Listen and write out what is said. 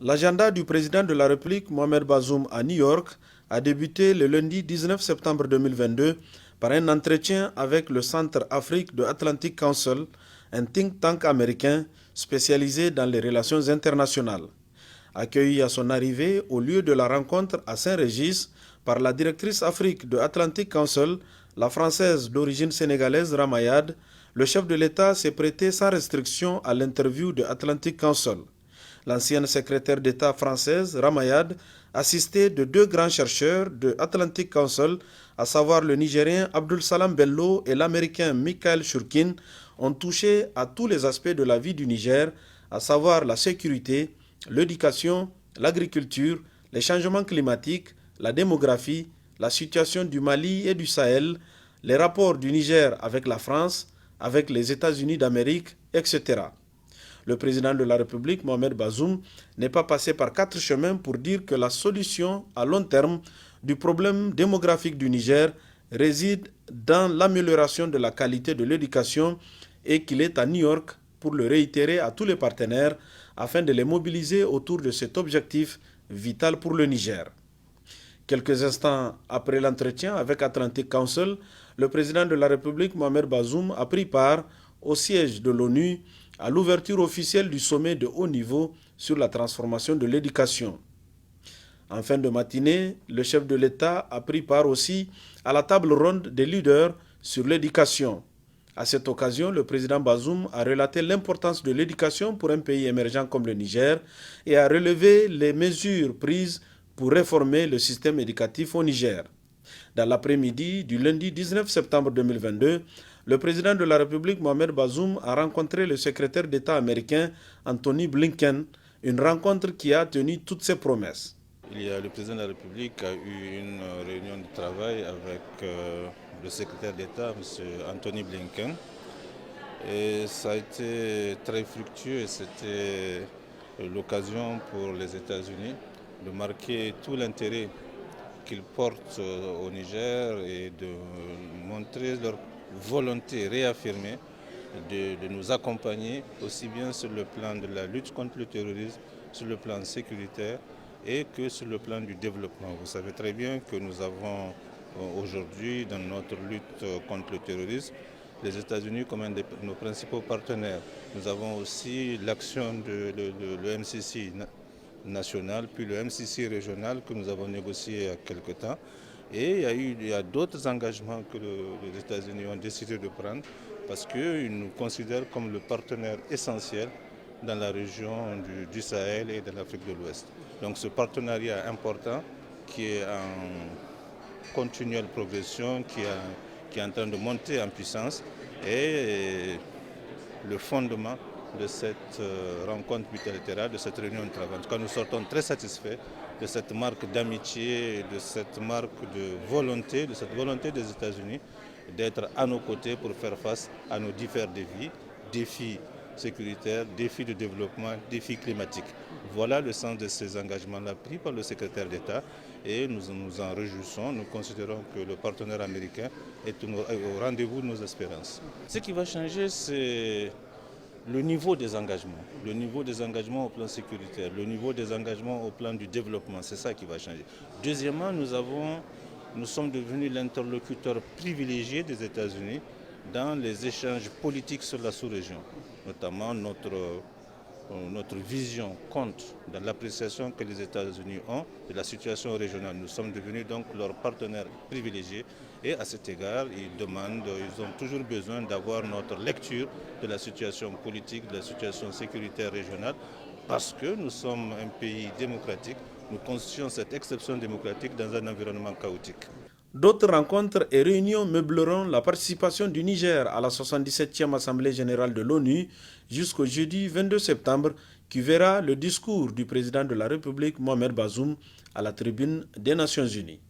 L'agenda du président de la République, Mohamed Bazoum, à New York, a débuté le lundi 19 septembre 2022 par un entretien avec le Centre Afrique de Atlantic Council, un think tank américain spécialisé dans les relations internationales. Accueilli à son arrivée au lieu de la rencontre à Saint-Régis par la directrice Afrique de Atlantic Council, la française d'origine sénégalaise Ramayad, le chef de l'État s'est prêté sans restriction à l'interview de Atlantic Council. L'ancienne secrétaire d'État française, Ramayad, assistée de deux grands chercheurs de Atlantic Council, à savoir le Nigérien Abdul Salam Bello et l'Américain Michael Shurkin, ont touché à tous les aspects de la vie du Niger, à savoir la sécurité, l'éducation, l'agriculture, les changements climatiques, la démographie, la situation du Mali et du Sahel, les rapports du Niger avec la France, avec les États-Unis d'Amérique, etc. Le président de la République, Mohamed Bazoum, n'est pas passé par quatre chemins pour dire que la solution à long terme du problème démographique du Niger réside dans l'amélioration de la qualité de l'éducation et qu'il est à New York pour le réitérer à tous les partenaires afin de les mobiliser autour de cet objectif vital pour le Niger. Quelques instants après l'entretien avec Atlantic Council, le président de la République, Mohamed Bazoum, a pris part au siège de l'ONU à l'ouverture officielle du sommet de haut niveau sur la transformation de l'éducation. En fin de matinée, le chef de l'État a pris part aussi à la table ronde des leaders sur l'éducation. À cette occasion, le président Bazoum a relaté l'importance de l'éducation pour un pays émergent comme le Niger et a relevé les mesures prises pour réformer le système éducatif au Niger. Dans l'après-midi du lundi 19 septembre 2022, le président de la République, Mohamed Bazoum, a rencontré le secrétaire d'État américain Anthony Blinken, une rencontre qui a tenu toutes ses promesses. Le président de la République a eu une réunion de travail avec le secrétaire d'État, M. Anthony Blinken. Et ça a été très fructueux et c'était l'occasion pour les États-Unis de marquer tout l'intérêt qu'ils portent au Niger et de montrer leur volonté réaffirmée de nous accompagner aussi bien sur le plan de la lutte contre le terrorisme, sur le plan sécuritaire et que sur le plan du développement. Vous savez très bien que nous avons aujourd'hui dans notre lutte contre le terrorisme les États-Unis comme un de nos principaux partenaires. Nous avons aussi l'action de l'MCC national, puis le MCC régional que nous avons négocié il y a quelque temps. Et il y a d'autres engagements que les États-Unis ont décidé de prendre parce qu'ils nous considèrent comme le partenaire essentiel dans la région du Sahel et de l'Afrique de l'Ouest. Donc ce partenariat important qui est en continuelle progression, qui est en train de monter en puissance est le fondement de cette rencontre multilatérale, de cette réunion de travail. En tout cas, nous sortons très satisfaits de cette marque d'amitié, de cette marque de volonté, de cette volonté des États-Unis d'être à nos côtés pour faire face à nos différents défis sécuritaires, défis de développement, défis climatiques. Voilà le sens de ces engagements-là pris par le secrétaire d'État et nous nous en réjouissons. Nous considérons que le partenaire américain est au rendez-vous de nos espérances. Ce qui va changer, c'est le niveau des engagements au plan sécuritaire, le niveau des engagements au plan du développement, c'est ça qui va changer. Deuxièmement, nous sommes devenus l'interlocuteur privilégié des États-Unis dans les échanges politiques sur la sous-région, notamment notre vision compte dans l'appréciation que les États-Unis ont de la situation régionale. Nous sommes devenus donc leur partenaire privilégié et à cet égard, ils ont toujours besoin d'avoir notre lecture de la situation politique, de la situation sécuritaire régionale parce que nous sommes un pays démocratique. Nous constituons cette exception démocratique dans un environnement chaotique. D'autres rencontres et réunions meubleront la participation du Niger à la 77e Assemblée générale de l'ONU jusqu'au jeudi 22 septembre qui verra le discours du président de la République Mohamed Bazoum à la tribune des Nations Unies.